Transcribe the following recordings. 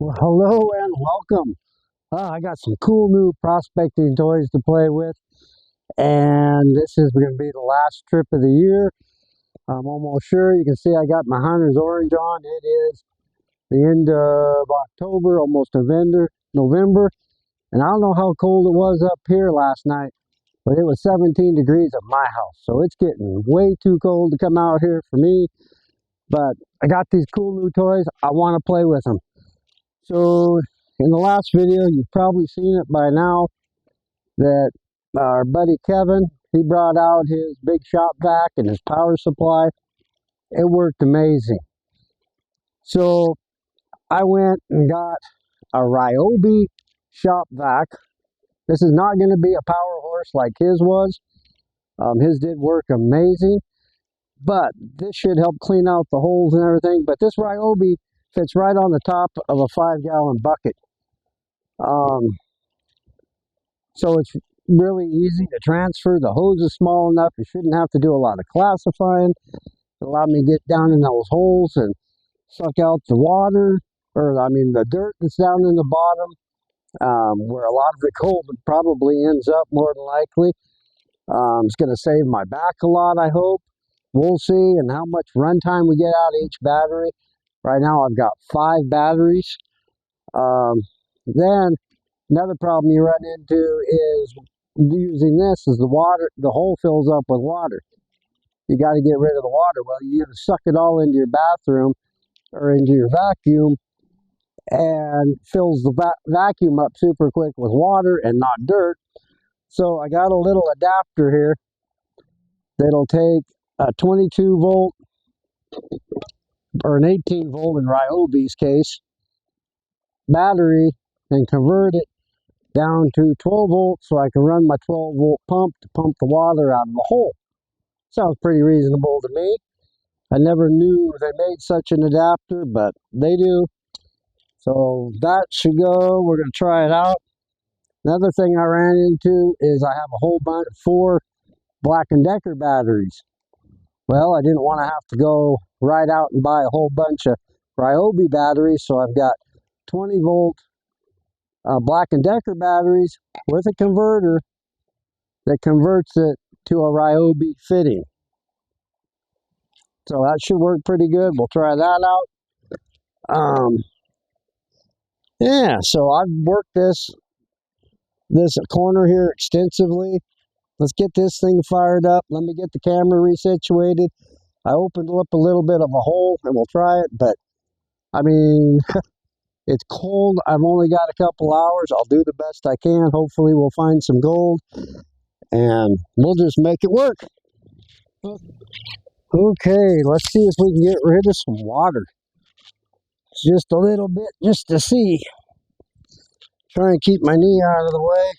Well, hello and welcome. I got some cool new prospecting toys to play with, and this is going to be the last trip of the year. I'm almost sure. You can see I got my hunter's orange on. It is the end of October, almost November, and I don't know how cold it was up here last night, but it was 17 degrees at my house, so it's getting way too cold to come out here for me. But I got these cool new toys. I want to play with them. So in the last video, you've probably seen it by now, that our buddy Kevin, he brought out his big shop vac and his power supply. It worked amazing. So I went and got a Ryobi shop vac. This is not going to be a power horse like his was. His did work amazing, but this should help clean out the holes and everything. But this Ryobi fits right on the top of a 5-gallon bucket. So it's really easy to transfer. The hose is small enough. You shouldn't have to do a lot of classifying. It allowed me to get down in those holes and suck out the water, the dirt that's down in the bottom, where a lot of the cold probably ends up more than likely. It's going to save my back a lot, I hope. We'll see, and how much runtime we get out of each battery. Right now I've got 5 batteries. Then another problem you run into is using this is the hole fills up with water. You got to get rid of the water. Well, you either suck it all into your bathroom or into your vacuum, and fills the vacuum up super quick with water and not dirt. So I got a little adapter here that'll take a 22 volt or an 18 volt in Ryobi's case battery and convert it down to 12 volts so I can run my 12 volt pump to pump the water out of the hole. Sounds pretty reasonable to me. I never knew they made such an adapter, but they do. So that should go. We're going to try it out. Another thing I ran into is I have a whole bunch of 4 Black & Decker batteries. Well, I didn't want to have to go right out and buy a whole bunch of Ryobi batteries, so I've got 20 volt Black & Decker batteries with a converter that converts it to a Ryobi fitting. So that should work pretty good. We'll try that out. Yeah, so I've worked this corner here extensively. Let's get this thing fired up. Let me get the camera resituated. I opened up a little bit of a hole and we'll try it, but I mean, it's cold. I've only got a couple hours. I'll do the best I can. Hopefully we'll find some gold and we'll just make it work. Okay, let's see if we can get rid of some water. Just a little bit, just to see. Try and keep my knee out of the way.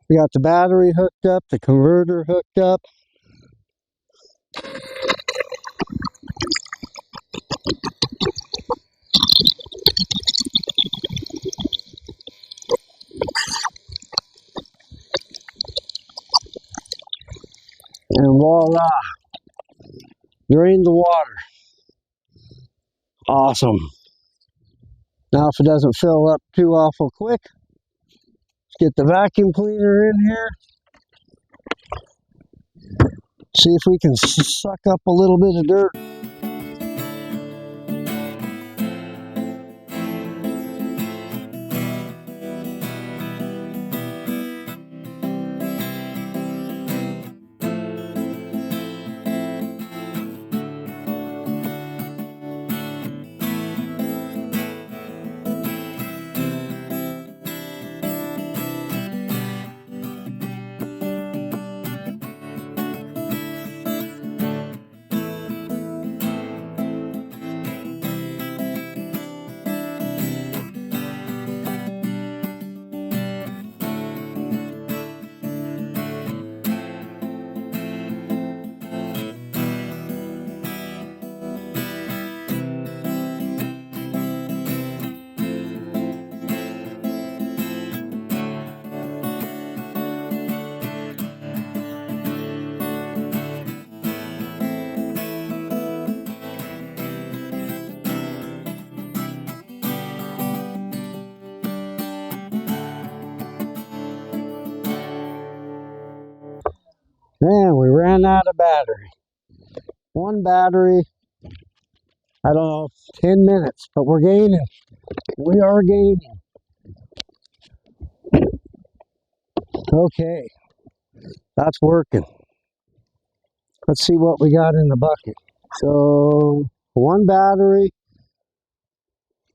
We got the battery hooked up, the converter hooked up. And voila, drain the water. Awesome. Now if it doesn't fill up too awful quick, let's get the vacuum cleaner in here. See if we can suck up a little bit of dirt. Man, we ran out of battery. One battery, I don't know, 10 minutes, but we're gaining. We are gaining. Okay, that's working. Let's see what we got in the bucket. So, one battery,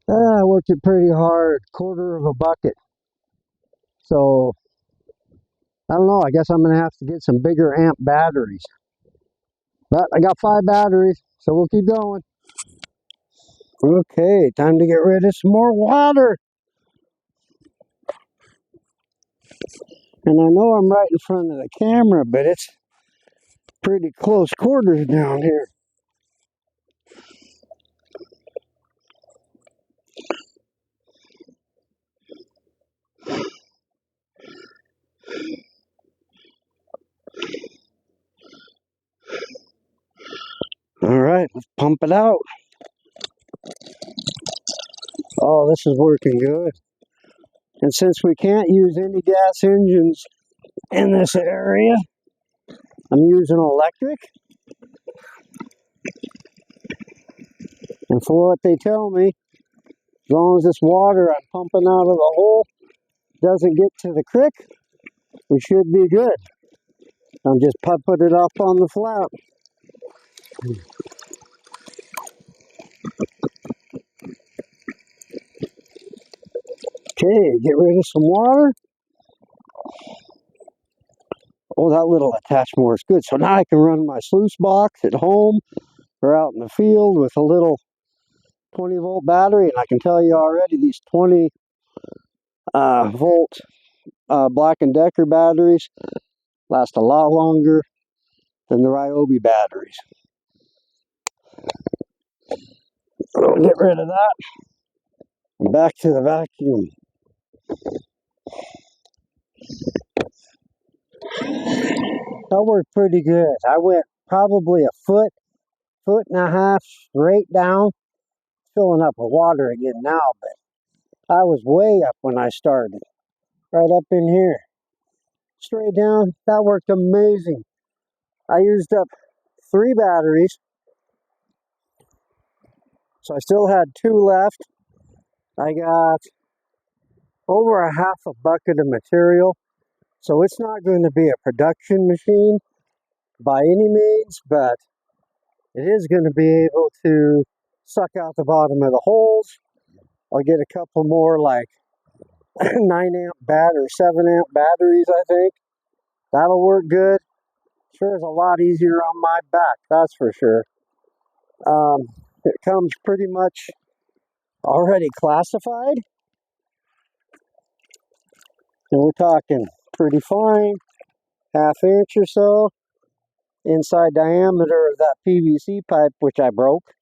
I worked it pretty hard, quarter of a bucket. So, I don't know, I guess I'm going to have to get some bigger amp batteries. But I got 5 batteries, so we'll keep going. Okay, time to get rid of some more water. And I know I'm right in front of the camera, but it's pretty close quarters down here. All right, let's pump it out. Oh, this is working good. And since we can't use any gas engines in this area, I'm using electric. And for what they tell me, as long as this water I'm pumping out of the hole doesn't get to the creek, we should be good. I'm just pumping it up on the flat. Okay, get rid of some water. Oh, that little attachment is good. So now I can run my sluice box at home or out in the field with a little 20-volt battery. And I can tell you already, these 20-volt Black & Decker batteries last a lot longer than the Ryobi batteries. So get rid of that. And back to the vacuum. That worked pretty good. I went probably a foot and a half straight down, filling up with water again now, but I was way up when I started. Right up in here. Straight down. That worked amazing. I used up 3 batteries, so I still had 2 left. I got over a half a bucket of material, so it's not going to be a production machine by any means, but it is going to be able to suck out the bottom of the holes. I'll get a couple more like 9-amp or 7-amp batteries, I think. That'll work good. Sure is a lot easier on my back, that's for sure. It comes pretty much already classified. And we're talking pretty fine, ½ inch or so, inside diameter of that PVC pipe, which I broke.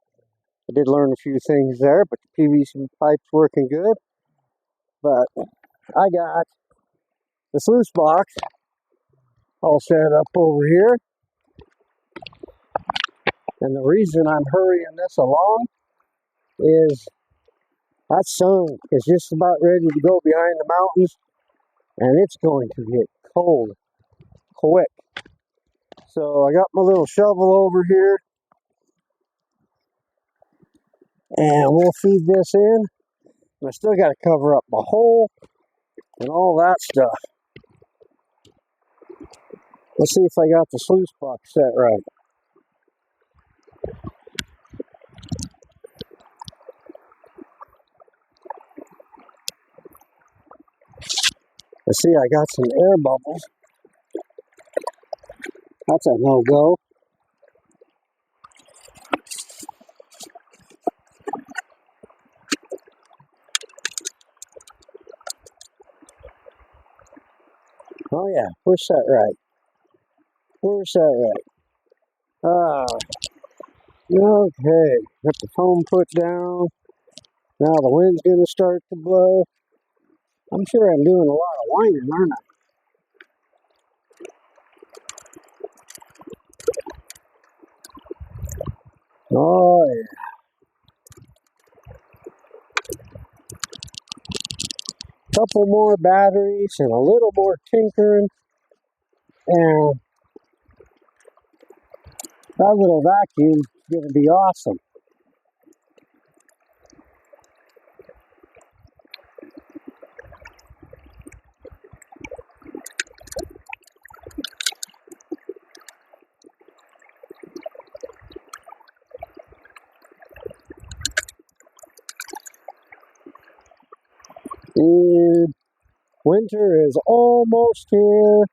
I did learn a few things there, but the PVC pipe's working good. But I got the sluice box all set up over here. And the reason I'm hurrying this along is that sun is just about ready to go behind the mountains, and it's going to get cold quick. So I got my little shovel over here, and we'll feed this in. And I still got to cover up my hole and all that stuff. Let's see if I got the sluice box set right. Let's see, I got some air bubbles. That's a no-go. Oh yeah, we're set right. We're set right. Okay, got the foam put down. Now the wind's gonna start to blow. I'm sure I'm doing a lot of whining, aren't I? Oh yeah. Couple more batteries and a little more tinkering, and That little vacuum is going to be awesome. And winter is almost here.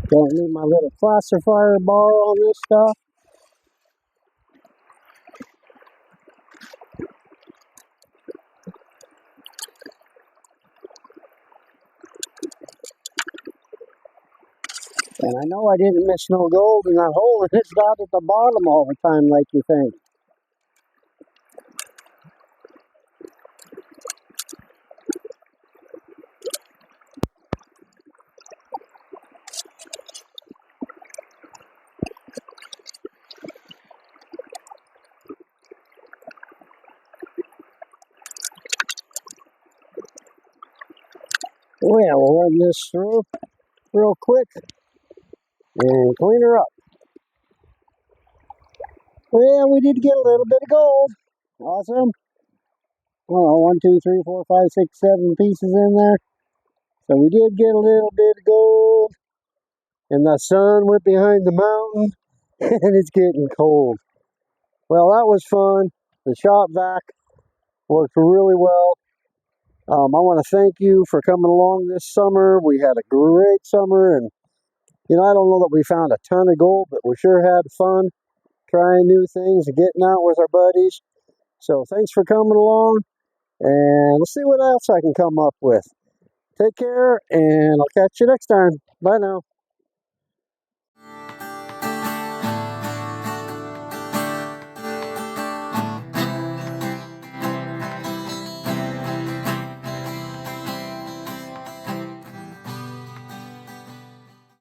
Don't need my little classifier bar on this stuff. And I know I didn't miss no gold in that hole, and it's not at the bottom all the time like you think. Well, we'll run this through real quick and clean her up. Well, we did get a little bit of gold. Awesome. Well, 1, 2, 3, 4, 5, 6, 7 pieces in there. So we did get a little bit of gold. And the sun went behind the mountain, and it's getting cold. Well, that was fun. The shop vac worked really well. I want to thank you for coming along this summer. We had a great summer, and I don't know that we found a ton of gold, but we sure had fun trying new things and getting out with our buddies. So thanks for coming along, and let's see what else I can come up with. Take care, and I'll catch you next time. Bye now.